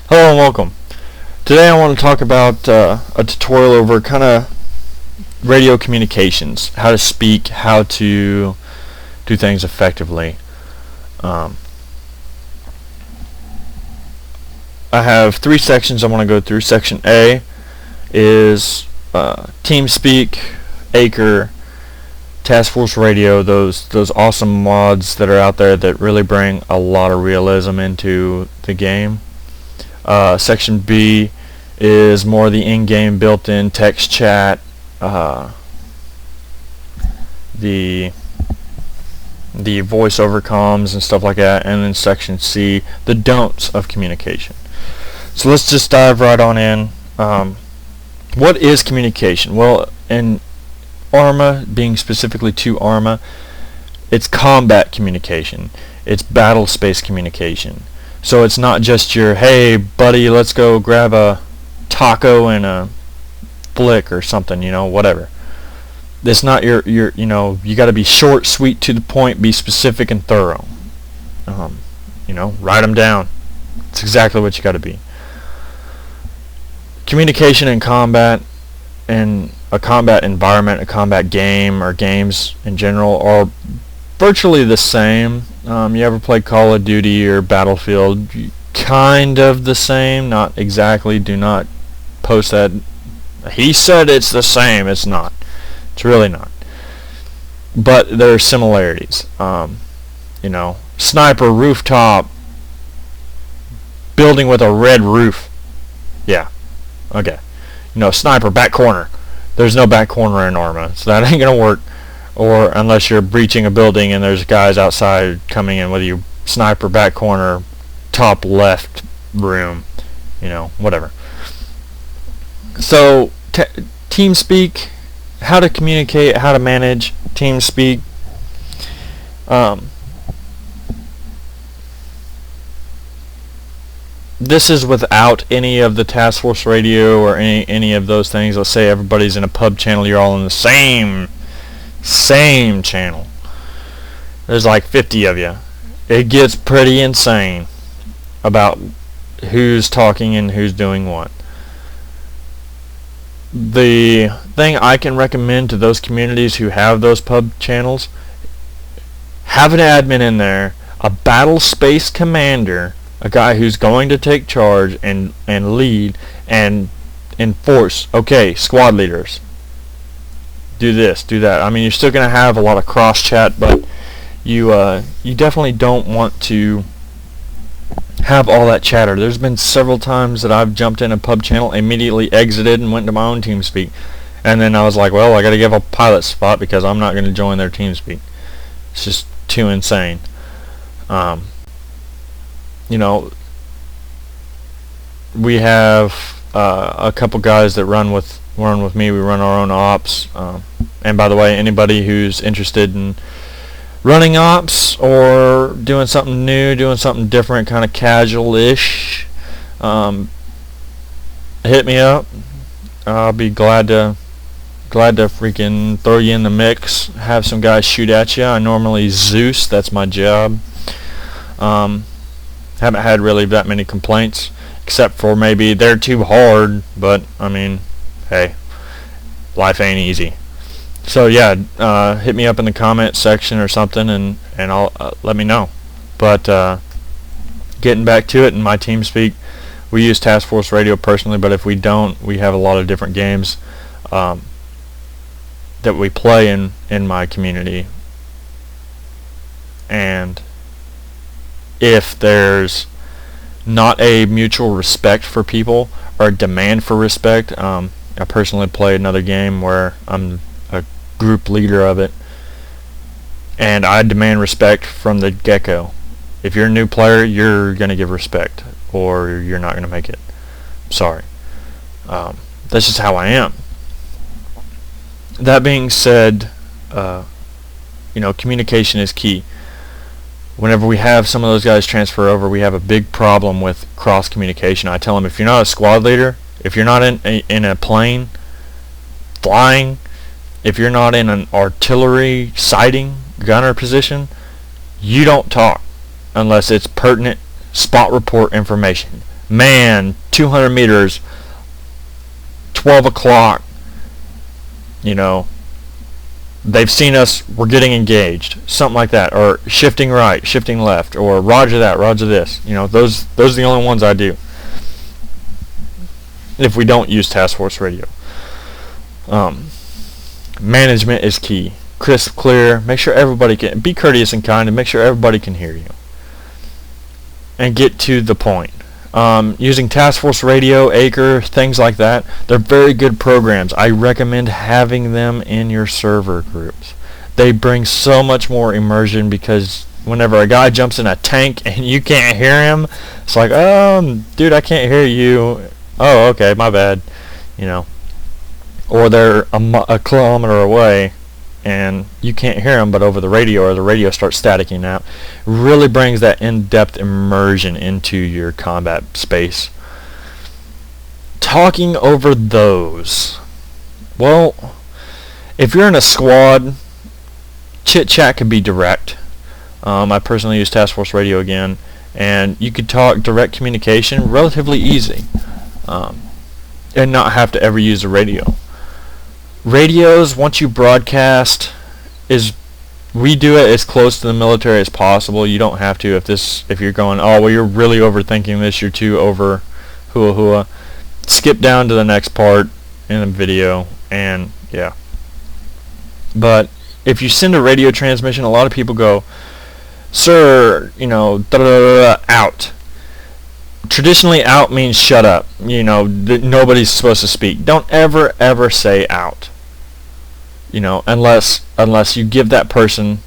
Hello and welcome. Today I want to talk about a tutorial over kind of radio communications, how to speak, how to do things effectively. I have three sections I want to go through. Section A is TeamSpeak, ACRE, Task Force Radio, those awesome mods that are out there that really bring a lot of realism into the game. Section B is more the in-game built-in text chat, the voiceover comms and stuff like that, and then Section C, the don'ts of communication. So let's just dive right on in. What is communication? Well, in Arma, being specifically to Arma, it's combat communication. It's battle space communication. So it's not just your, hey buddy, let's go grab a taco and a flick or something, whatever. It's not your you got to be short, sweet, to the point, be specific and thorough. Write them down. It's exactly what you got to be. Communication in combat, in a combat environment, a combat game, or games in general, are virtually the same. You ever play Call of Duty or Battlefield? Kind of the same, not exactly. Do not post that. He said it's the same. It's not. It's really not. But there are similarities. Sniper, rooftop, building with a red roof. Yeah. Okay. Sniper, back corner. There's no back corner in Arma, so that ain't gonna work. Or unless you're breaching a building and there's guys outside coming in with you, sniper, back corner, top left room, whatever. So TeamSpeak, how to communicate, how to manage TeamSpeak. This is without any of the Task Force Radio or any of those things. Let's say everybody's in a pub channel, you're all in the same channel. There's like 50 of you. It gets pretty insane about who's talking and who's doing what. The thing I can recommend to those communities who have those pub channels, have an admin in there, a battle space commander, a guy who's going to take charge and lead and enforce. Okay, squad leaders, do this, do that. I mean, you're still going to have a lot of cross chat, but you definitely don't want to have all that chatter. There's been several times that I've jumped in a pub channel, immediately exited, and went to my own TeamSpeak, and then I was like, well, I got to give a pilot spot because I'm not going to join their TeamSpeak. It's just too insane. We have a couple guys that run with me. We run our own ops. And by the way, anybody who's interested in running ops or doing something new, doing something different, kind of casual-ish, hit me up. I'll be glad to freaking throw you in the mix. Have some guys shoot at you. I normally Zeus. That's my job. Haven't had really that many complaints, except for maybe they're too hard, but I mean, hey, life ain't easy. So yeah, hit me up in the comment section or something, and I'll let me know. But getting back to it, in my TeamSpeak, we use Task Force Radio personally, but if we don't, we have a lot of different games that we play in my community. And if there's not a mutual respect for people or a demand for respect, I personally play another game where I'm a group leader of it, and I demand respect from the get-go. If you're a new player, you're going to give respect, or you're not going to make it. Sorry. That's just how I am. That being said, communication is key. Whenever we have some of those guys transfer over, we have a big problem with cross communication. I tell them, if you're not a squad leader, if you're not in a plane flying, if you're not in an artillery sighting gunner position, you don't talk unless it's pertinent spot report information. man, 200 meters, 12 o'clock, you know, they've seen us, we're getting engaged, something like that, or shifting right, shifting left, or roger that, roger this. You know, those are the only ones I do if we don't use task force radio. Management is key. Crisp, clear, make sure everybody can, be courteous and kind, and make sure everybody can hear you. And get to the point. Using task force radio, ACRE, things like that, they're very good programs. I recommend having them in your server groups. They bring so much more immersion, because whenever a guy jumps in a tank and you can't hear him, it's like, dude, I can't hear you. Oh, okay, my bad. You know. Or they're a kilometer away and you can't hear them, but over the radio, or the radio starts staticking out. Really brings that in-depth immersion into your combat space. Talking over those. Well, if you're in a squad, chit-chat could be direct. I personally use Task Force Radio again, and you could talk direct communication relatively easy, and not have to ever use the radio. Radios, once you broadcast, we do it as close to the military as possible. You don't have to if you're going, oh, well, you're really overthinking this, you're too over hua. Skip down to the next part in the video, and yeah. But if you send a radio transmission, a lot of people go, sir, you know, out. Traditionally, out means shut up. You know, nobody's supposed to speak. Don't ever say out. You know, unless you give that person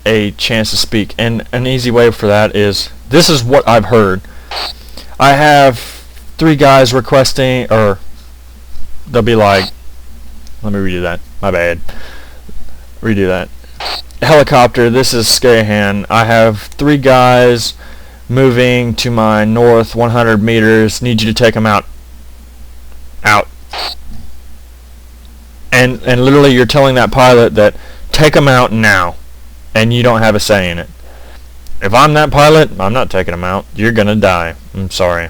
a chance to speak. And an easy way for that is, this is what I've heard. I have 3 guys requesting, or they'll be like, let me redo that. My bad. Redo that. Helicopter, this is Scahan. I have 3 guys moving to my north 100 meters. Need you to take them out. Out. And literally you're telling that pilot that, take them out now. And you don't have a say in it. If I'm that pilot, I'm not taking them out. You're going to die. I'm sorry.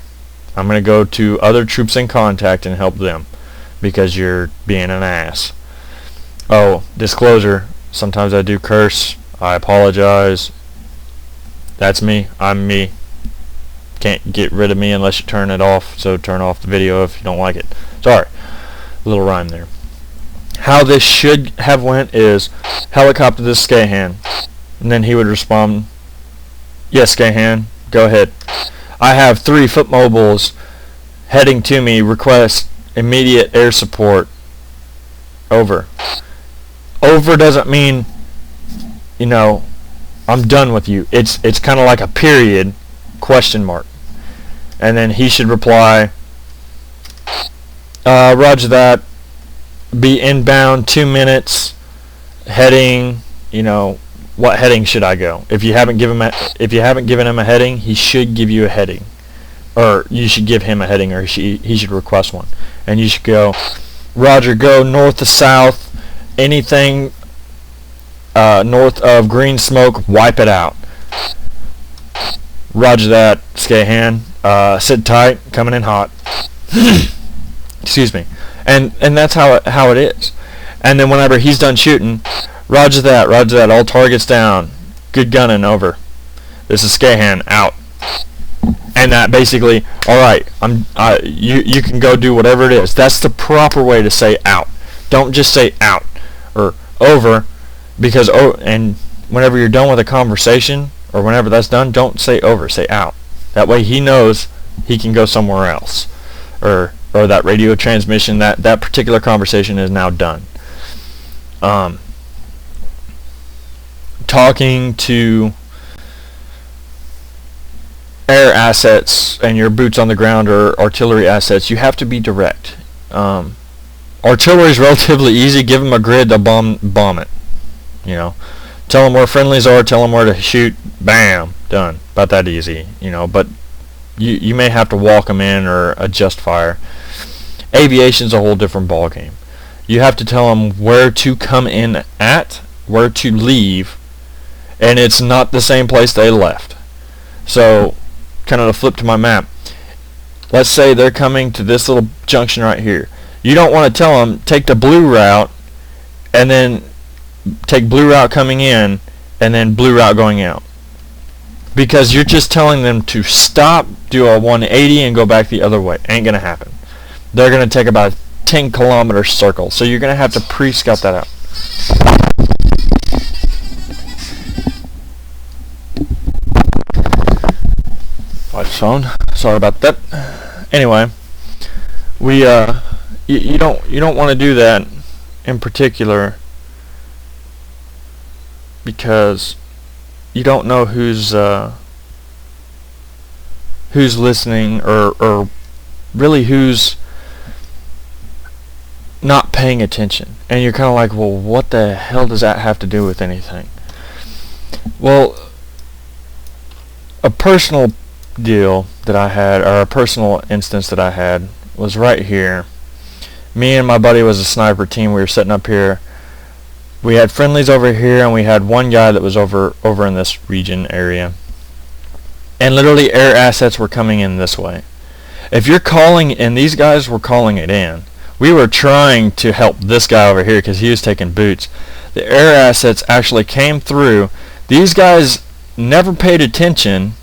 I'm going to go to other troops in contact and help them, because you're being an ass. Oh, disclosure. Sometimes I do curse. I apologize. That's me. I'm me. Can't get rid of me unless you turn it off. So turn off the video if you don't like it. Sorry. A little rhyme there. How this should have went is, helicopter, this is Scahan. And then he would respond, yes, Scahan, go ahead. I have 3 foot mobiles heading to me. Request immediate air support. Over. Over doesn't mean, you know, I'm done with you. It's kind of like a period, question mark. And then he should reply, roger that. Be inbound 2 minutes. Heading, you know, what heading should I go? If you haven't given him a heading, he should give you a heading, or you should give him a heading, or he should request one. And you should go, roger, go north to south. Anything north of green smoke, wipe it out. Roger that, Scahan. Sit tight, coming in hot. Excuse me. And that's how it is. And then whenever he's done shooting, roger that, all targets down. Good gunning, over. This is Scahan, out. And that basically, alright, you can go do whatever it is. That's the proper way to say out. Don't just say out or over, because and whenever you're done with a conversation, or whenever that's done, don't say over, say out. That way he knows he can go somewhere else, or that radio transmission, that particular conversation is now done. Talking to air assets and your boots on the ground, or artillery assets, you have to be direct. Artillery is relatively easy. Give them a grid to bomb it. You know, tell them where friendlies are, tell them where to shoot. Bam, done. About that easy. You know, but you may have to walk them in or adjust fire. Aviation's a whole different ball game. You have to tell them where to come in at, where to leave, and it's not the same place they left. So, kind of to flip to my map, Let's say they're coming to this little junction right here. You don't want to tell them, take the blue route, and then take blue route coming in, and then blue route going out. Because you're just telling them to stop, do a 180, and go back the other way. Ain't going to happen. They're going to take about a 10-kilometer circle. So you're going to have to pre-scout that out. Phone. Sorry about that. Anyway, we you don't want to do that in particular because you don't know who's listening or really who's not paying attention, and you're kind of like, well, what the hell does that have to do with anything? Well, a personal deal that I had, or a personal instance that I had, was right here. Me and my buddy was a sniper team. We were sitting up here. We had friendlies over here, and we had one guy that was over in this region area. And literally air assets were coming in this way. If you're calling, and these guys were calling it in, we were trying to help this guy over here because he was taking boots. The air assets actually came through. These guys never paid attention.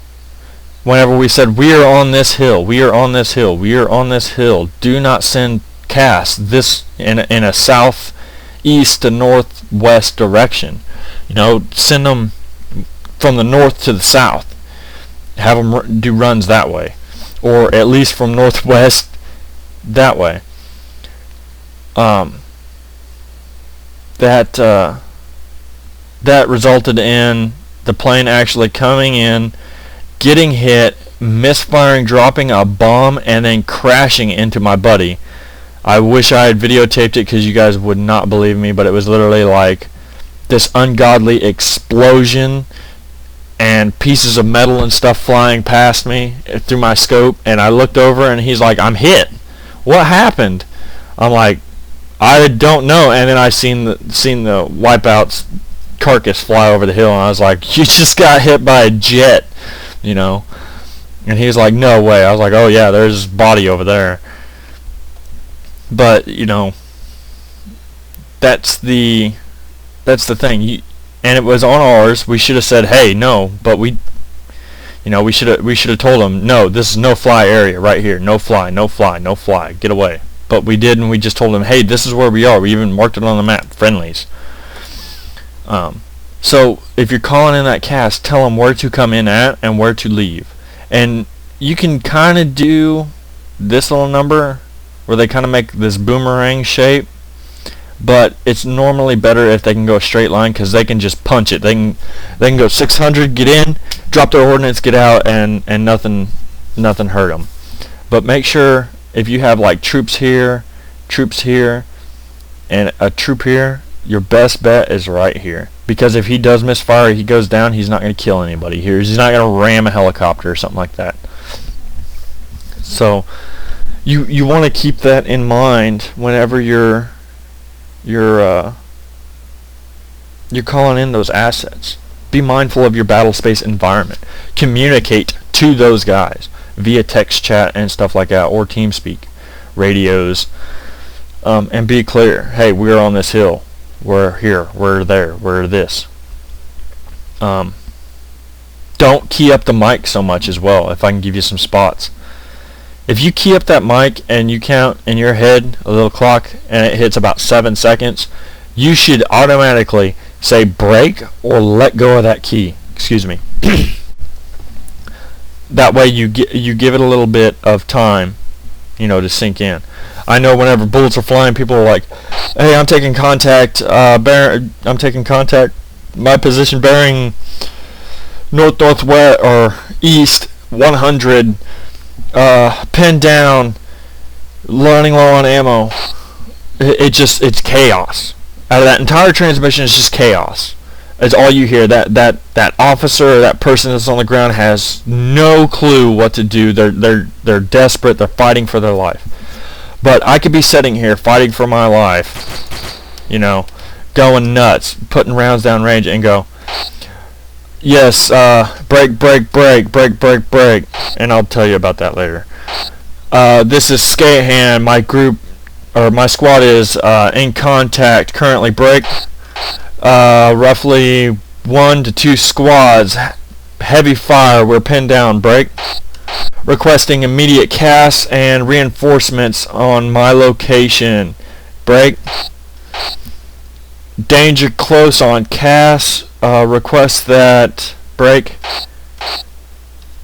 Whenever we said, we are on this hill, we are on this hill, we are on this hill, do not send cast this in a southeast to northwest direction. You know, send them from the north to the south. Have them do runs that way. Or at least from northwest that way. That resulted in the plane actually coming in, getting hit, misfiring, dropping a bomb, and then crashing into my buddy. I wish I had videotaped it because you guys would not believe me, but it was literally like this ungodly explosion and pieces of metal and stuff flying past me through my scope, and I looked over and he's like, I'm hit. What happened? I'm like, I don't know. And then I seen the wipeout's carcass fly over the hill, and I was like, you just got hit by a jet. You know, and he's like, no way. I was like, oh yeah, there's his body over there. But you know, that's the thing. And it was on ours. We should have said, hey, no. But we should have told him, no, this is no fly area right here. No fly, no fly, no fly. Get away. But we didn't. We just told him, hey, this is where we are. We even marked it on the map. Friendlies. So if you're calling in that cast, tell them where to come in at and where to leave. And you can kind of do this little number where they kind of make this boomerang shape, but it's normally better if they can go a straight line because they can just punch it. They can go 600, get in, drop their ordnance, get out, and nothing hurt them. But make sure if you have like troops here, and a troop here, your best bet is right here. Because if he does misfire, he goes down, he's not going to kill anybody here. He's not going to ram a helicopter or something like that. So you want to keep that in mind whenever you're calling in those assets. Be mindful of your battle space environment. Communicate to those guys via text chat and stuff like that, or TeamSpeak, radios, and be clear. Hey, we're on this hill. We're here, we're there, we're this. Don't key up the mic so much as well, if I can give you some spots. If you key up that mic and you count in your head a little clock and it hits about 7 seconds, you should automatically say break or let go of that key. Excuse me. That way you give it a little bit of time, to sink in. I know whenever bullets are flying, people are like, hey, I'm taking contact, I'm taking contact, my position bearing north-northwest or east, 100, pinned down, running low on ammo. It's chaos. Out of that entire transmission, it's just chaos. It's all you hear. That officer or that person that's on the ground has no clue what to do. They're desperate. They're fighting for their life. But I could be sitting here fighting for my life, going nuts, putting rounds down range, and go, yes, break, and I'll tell you about that later. This is Skahan. My group, or my squad, is in contact currently. Break. Roughly 1 to 2 squads. Heavy fire. We're pinned down. Break. Requesting immediate CAS and reinforcements on my location. Break. Danger close on CAS. Request that. Break.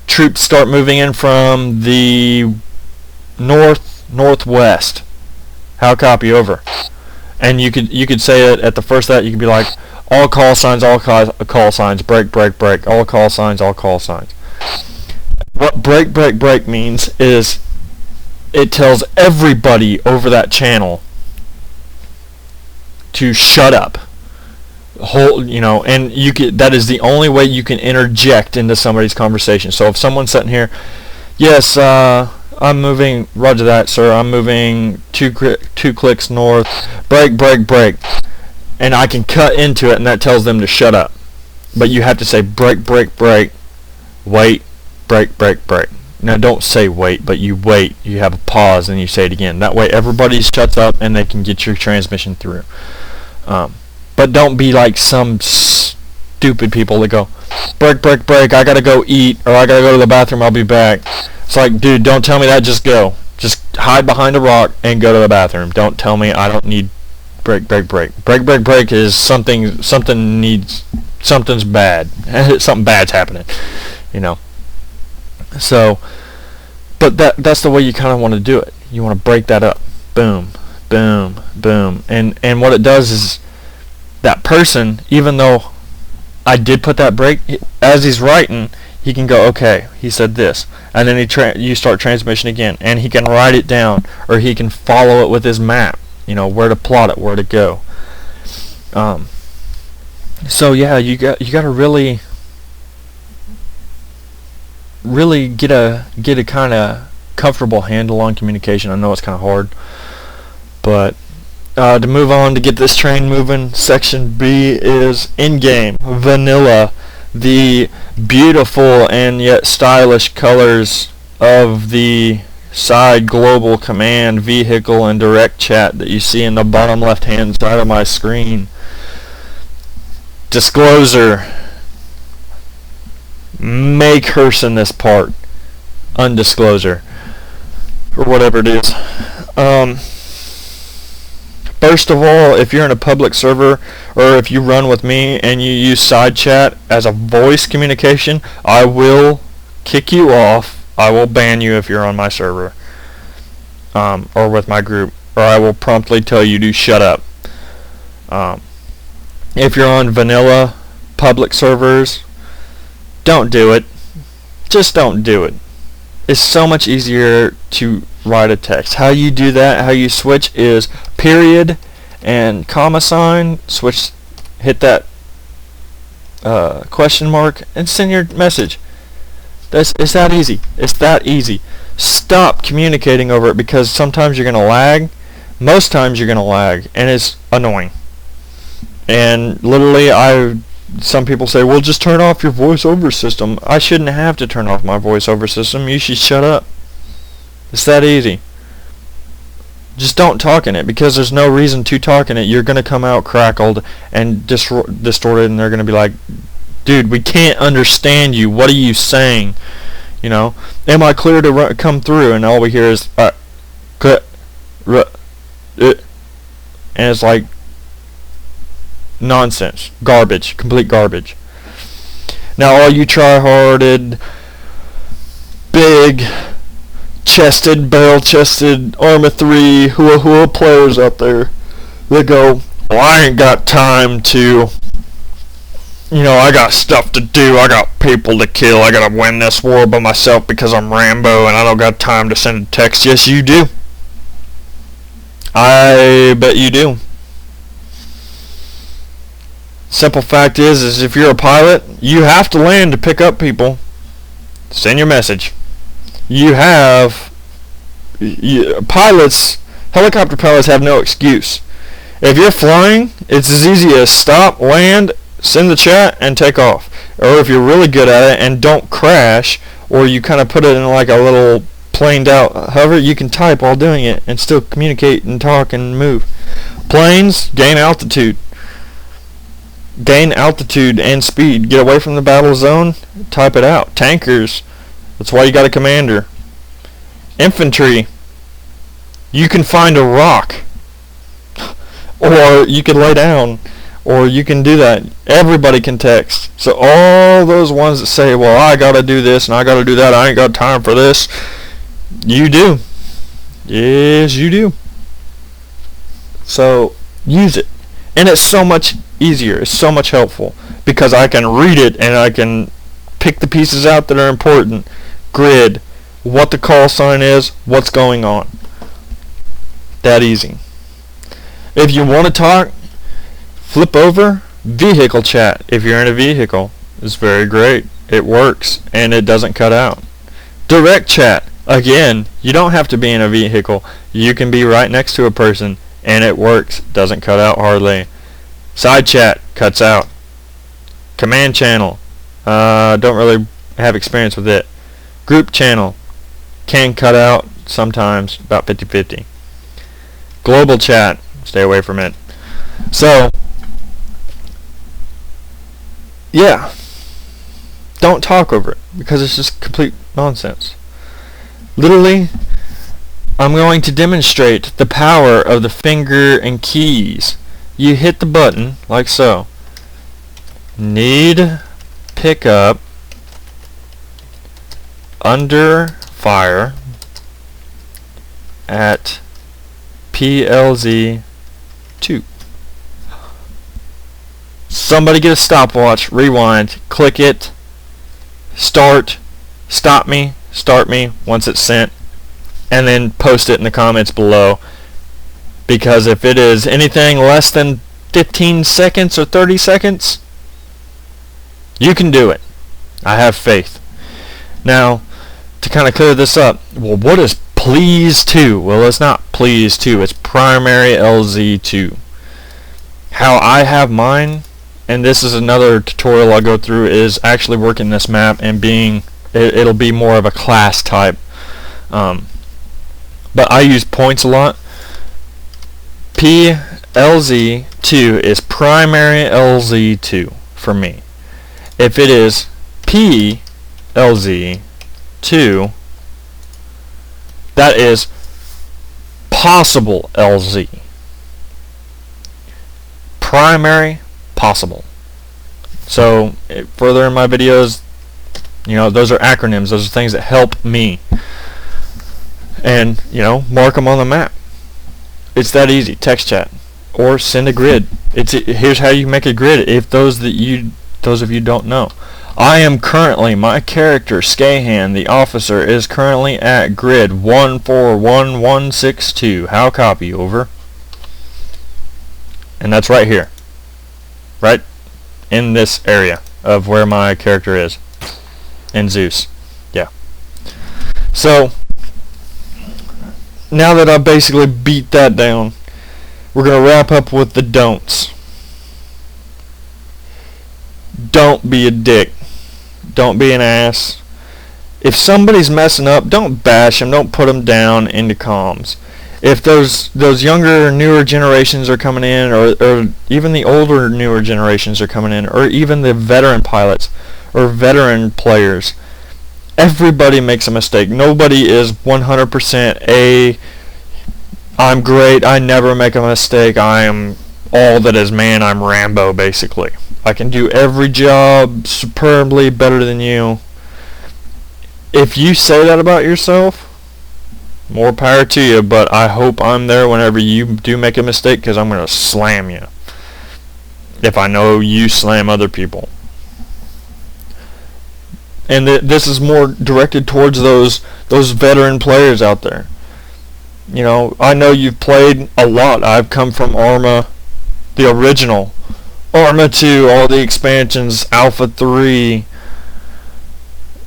Troops start moving in from the northwest. How copy? Over. And you could say it at the first of that. You could be like, all call signs, all call signs. Break, break, break. All call signs, all call signs. What break, break, break means is it tells everybody over that channel to shut up. And that is the only way you can interject into somebody's conversation. So if someone's sitting here, yes, I'm moving, roger that, sir, I'm moving two clicks north, break, break, break, and I can cut into it, and that tells them to shut up. But you have to say break, break, break, wait, break, break, break. Now don't say wait, but you wait, you have a pause, and you say it again. That way everybody shuts up and they can get your transmission through. But don't be like some stupid people that go, break, break, break, I gotta go eat, or I gotta go to the bathroom, I'll be back. It's like, dude, don't tell me that, just go. Just hide behind a rock and go to the bathroom. Don't tell me I don't need break, break, break. Break, break, break is something's bad. Something bad's happening, So, but that's the way you kind of want to do it. You want to break that up. Boom, boom, boom. And what it does is that person, even though I did put that break, as he's writing, he can go, okay, he said this, and then you start transmission again, and he can write it down, or he can follow it with his map, where to plot it, where to go. So yeah, you got to really get a kind of comfortable handle on communication. I know it's kind of hard, but to move on to get this train moving, section B is in-game vanilla. The beautiful and yet stylish colors of the side global command vehicle and direct chat that you see in the bottom left hand side of my screen. Disclosure. May curse in this part. Undisclosure. Or whatever it is. First of all, if you're in a public server, or if you run with me and you use side chat as a voice communication, I will kick you off. I will ban you if you're on my server, or with my group, or I will promptly tell you to shut up. If you're on vanilla public servers, don't do it. Just don't do it. It's so much easier to write a text. How you do that, how you switch, is period and comma sign, switch, hit that question mark, and send your message. It's that easy. It's that easy. Stop communicating over it, because sometimes you're going to lag. Most times you're going to lag, and it's annoying. And literally, some people say, well, just turn off your voiceover system. I shouldn't have to turn off my voiceover system. You should shut up. It's that easy. Just don't talk in it, because there's no reason to talk in it. You're going to come out crackled and distorted, and they're going to be like, dude, we can't understand you. What are you saying? Am I clear to come through? And all we hear is, and it's like nonsense, garbage, complete garbage. Now, all you try-hearted, big-chested, barrel-chested Arma 3 hua players out there that go, well, I ain't got time to, I got stuff to do, I got people to kill, I gotta win this war by myself because I'm Rambo and I don't got time to send a text. Yes, you do. I bet you do. Simple fact is if you're a pilot, you have to land to pick up people. Send your message. Helicopter pilots have no excuse. If you're flying, it's as easy as stop, land, send the chat, and take off. Or if you're really good at it and don't crash, or you kind of put it in like a little planed out. However, you can type while doing it and still communicate and talk and move. Planes, gain altitude. Gain altitude and speed. Get away from the battle zone. Type it out. Tankers, that's why you got a commander. Infantry, you can find a rock. Or you can lay down. Or you can do that. Everybody can text. So all those ones that say, well, I gotta do this and I gotta do that, I ain't got time for this. You do. Yes, you do. So use it. And it's so much easier. It's so much helpful. Because I can read it and I can pick the pieces out that are important. Grid. What the call sign is. What's going on. That easy. If you want to talk, flip over vehicle chat. If you're in a vehicle, it's very great. It works and it doesn't cut out. Direct chat. Again, you don't have to be in a vehicle. You can be right next to a person and it works. Doesn't cut out hardly. Side chat cuts out. Command channel. Don't really have experience with it. Group channel can cut out sometimes, about 50-50. Global chat. Stay away from it. So, yeah, don't talk over it because it's just complete nonsense. Literally, I'm going to demonstrate the power of the finger and keys. You hit the button like so. Need pickup under fire at PLZ 2. Somebody get a stopwatch, rewind, click it, start me once it's sent, and then post it in the comments below. Because if it is anything less than 15 seconds or 30 seconds, you can do it. I have faith. Now, to kind of clear this up, well, what is Please 2? Well, it's not Please 2, it's Primary LZ2. How I have mine, and this is another tutorial I'll go through, is actually working this map and it'll be more of a class type. But I use points a lot. PLZ2 is Primary LZ2 for me. If it is PLZ2, that is possible LZ. Primary, possible. So further in my videos, those are acronyms. Those are things that help me. And mark them on the map. It's that easy. Text chat or send a grid. Here's how you make a grid. If those of you don't know, I am currently, my character Skahan, the officer, is currently at grid 141162. How copy? Over. And that's right here, right in this area of where my character is in Zeus. Yeah. So now that I basically beat that down, we're going to wrap up with the don'ts. Don't be a dick. Don't be an ass. If somebody's messing up, don't bash them. Don't put them down into comms. If those younger, newer generations are coming in, or even the older, newer generations are coming in, or even the veteran pilots or veteran players, everybody makes a mistake. Nobody is 100% I'm great, I never make a mistake, I am all that is man, I'm Rambo, basically. I can do every job superbly better than you. If you say that about yourself, more power to you, but I hope I'm there whenever you do make a mistake, because I'm going to slam you if I know you slam other people. And this is more directed towards those veteran players out there. I know you've played a lot. I've come from Arma, the original, Arma 2, all the expansions, Alpha 3,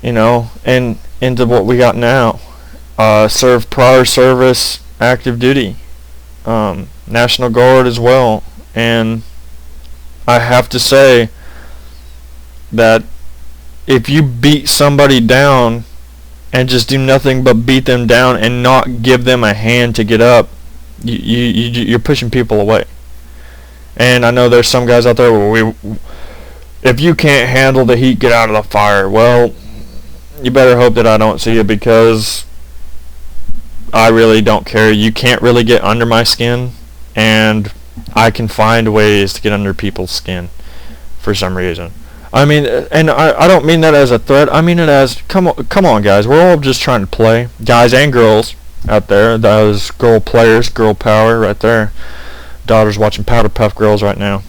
and into what we got now. Served prior service, active duty, National Guard as well, and I have to say that if you beat somebody down and just do nothing but beat them down and not give them a hand to get up, you're pushing people away. And I know there's some guys out there where if you can't handle the heat, get out of the fire. Well, you better hope that I don't see it, because I really don't care. You can't really get under my skin, and I can find ways to get under people's skin for some reason. I mean, and I don't mean that as a threat. I mean it as, come on guys, we're all just trying to play. Guys and girls out there, those girl players, girl power right there. Daughter's watching Powderpuff Girls right now.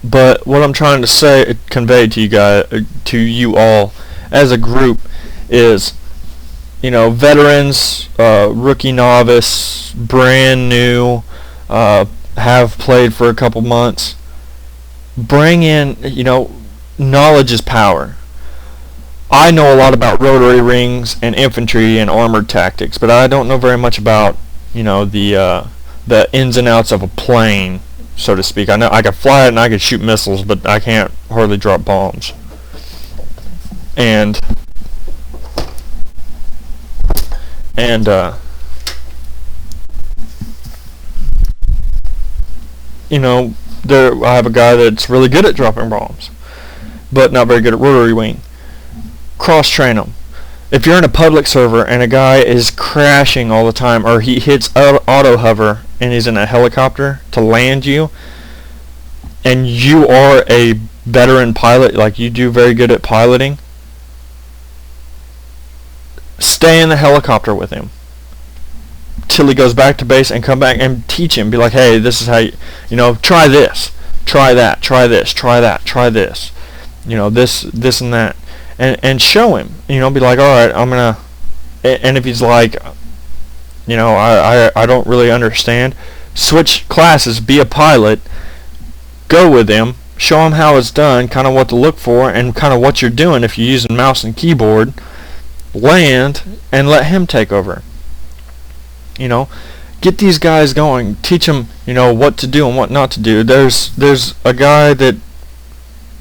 But what I'm trying to say, convey to you guys, to you all as a group, is, veterans, rookie, novice, brand new, have played for a couple months. Bring in, knowledge is power. I know a lot about rotary rings and infantry and armored tactics, but I don't know very much about, the ins and outs of a plane, so to speak. I know I can fly it and I can shoot missiles, but I can't hardly drop bombs. And I have a guy that's really good at dropping bombs, but not very good at rotary wing. Cross-train them. If you're in a public server and a guy is crashing all the time, or he hits auto hover and he's in a helicopter to land you, and you are a veteran pilot, like you do very good at piloting, stay in the helicopter with him till he goes back to base, and come back and teach him. Be like, hey, this is how try this, try that, try this, try that, try this, this and that. And show him, be like, alright, I'm gonna, and if he's like, I don't really understand, switch classes, be a pilot, go with him, show him how it's done, kind of what to look for, and kind of what you're doing if you're using mouse and keyboard, land, and let him take over. Get these guys going, teach them, what to do and what not to do. There's a guy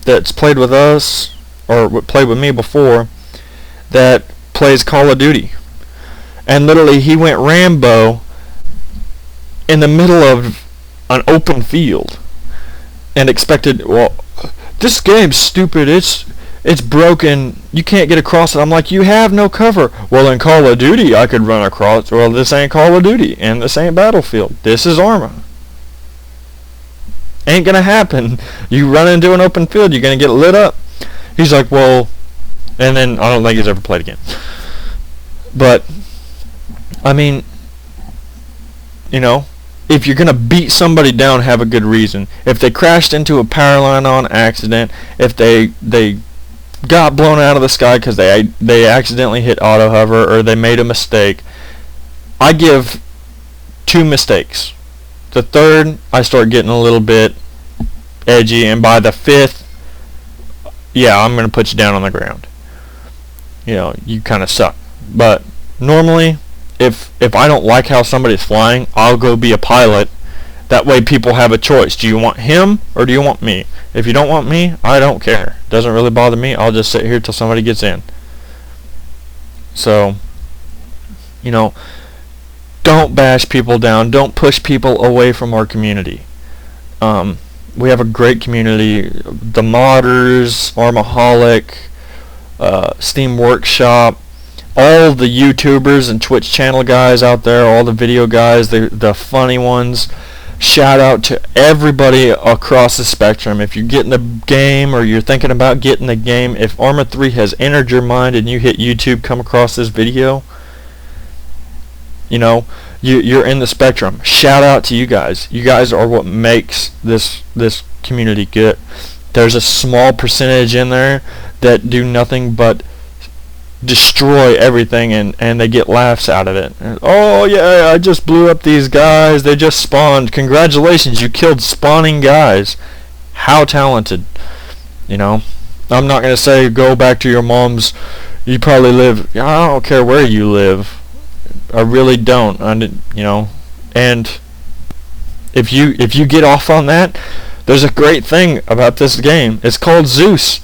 that's played with us, or played with me before, that plays Call of Duty, and literally he went Rambo in the middle of an open field and expected, well, this game's stupid, it's broken, you can't get across it. I'm like, you have no cover. Well, in Call of Duty I could run across. Well, this ain't Call of Duty, and this ain't Battlefield, this is Arma. Ain't gonna happen. You run into an open field, you're gonna get lit up. He's like, well, and then I don't think he's ever played again. But, I mean, if you're going to beat somebody down, have a good reason. If they crashed into a power line on accident, if they got blown out of the sky because they accidentally hit auto hover, or they made a mistake, I give 2 mistakes. The third, I start getting a little bit edgy, and by the 5th, yeah, I'm going to put you down on the ground. You kind of suck. But normally, if I don't like how somebody's flying, I'll go be a pilot. That way people have a choice. Do you want him or do you want me? If you don't want me, I don't care. Doesn't really bother me. I'll just sit here till somebody gets in. So, don't bash people down. Don't push people away from our community. We have a great community. The modders, Armaholic, Steam Workshop, all the YouTubers and Twitch channel guys out there, all the video guys, the funny ones. Shout out to everybody across the spectrum. If you're getting the game, or you're thinking about getting the game, if Arma 3 has entered your mind and you hit YouTube, come across this video, you're in the spectrum. Shout out to you guys. You guys are what makes this community good. There's a small percentage in there that do nothing but destroy everything, and they get laughs out of it. And, oh yeah, I just blew up these guys, they just spawned. Congratulations, you killed spawning guys. How talented. I'm not going to say go back to your mom's, you probably live, I don't care where you live. I really don't. And if you get off on that, there's a great thing about this game. It's called Zeus.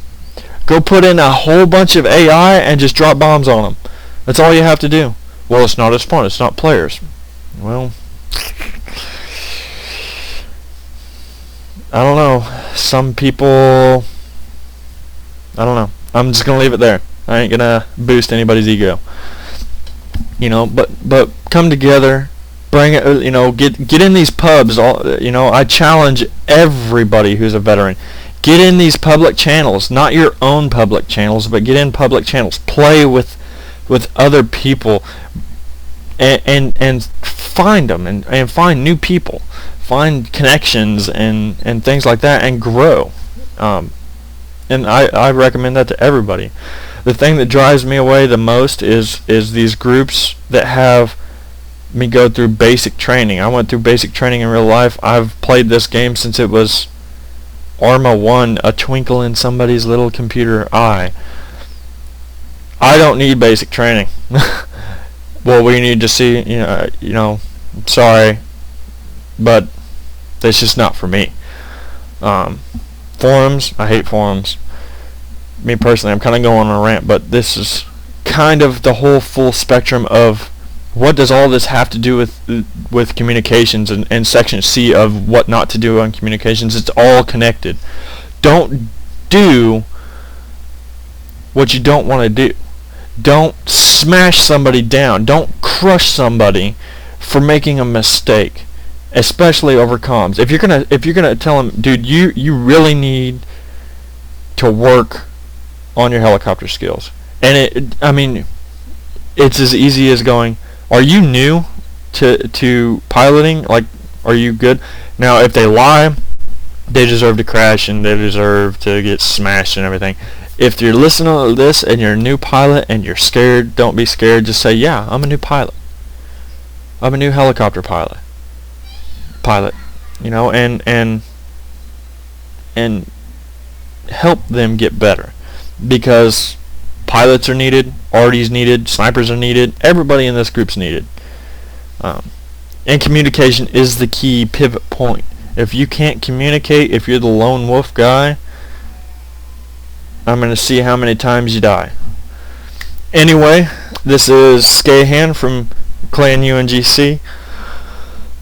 Go put in a whole bunch of AI and just drop bombs on them. That's all you have to do. Well, it's not as fun. It's not players. Well, I don't know. Some people, I don't know. I'm just gonna leave it there. I ain't gonna boost anybody's ego. But come together, bring it. Get in these pubs. I challenge everybody who's a veteran. Get in these public channels, not your own public channels, but get in public channels. Play with other people, and find them, and find new people, find connections and things like that, and grow. And I recommend that to everybody. The thing that drives me away the most is these groups that have me go through basic training. I went through basic training in real life. I've played this game since it was Arma 1, a twinkle in somebody's little computer eye. I don't need basic training. Well, we need to see, sorry, but that's just not for me. Forums, I hate forums. Me personally, I'm kind of going on a rant, but this is kind of the whole full spectrum of what does all this have to do with communications and section C of what not to do on communications. It's all connected. Don't do what you don't want to do. Don't smash somebody down. Don't crush somebody for making a mistake, especially over comms. If you're gonna tell them, dude, you really need to work on your helicopter skills, and it's as easy as going, are you new to piloting? Like, are you good? Now, if they lie, they deserve to crash and they deserve to get smashed and everything. If you're listening to this and you're a new pilot and you're scared, don't be scared. Just say, yeah, I'm a new pilot. I'm a new helicopter pilot. And help them get better, because pilots are needed, RD's needed, snipers are needed, everybody in this group's needed. And communication is the key pivot point. If you can't communicate, if you're the lone wolf guy, I'm going to see how many times you die. Anyway, this is Skahan from Clan UNGC.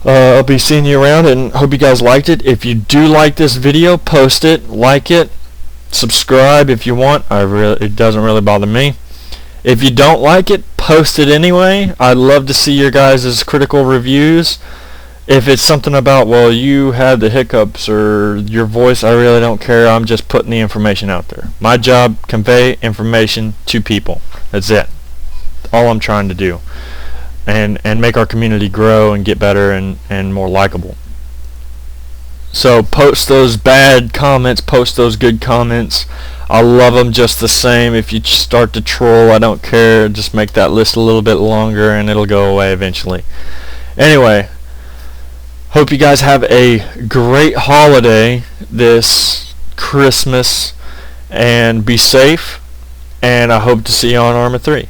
I'll be seeing you around, and hope you guys liked it. If you do like this video, post it, like it, subscribe if you want. It doesn't really bother me. If you don't like it, post it anyway. I'd love to see your guys' critical reviews. If it's something about, well, you had the hiccups or your voice, I really don't care. I'm just putting the information out there. My job, convey information to people. That's it. All I'm trying to do. And make our community grow and get better and more likable. So post those bad comments, post those good comments. I love them just the same. If you start to troll, I don't care. Just make that list a little bit longer and it'll go away eventually. Anyway, hope you guys have a great holiday this Christmas and be safe. And I hope to see you on Arma 3.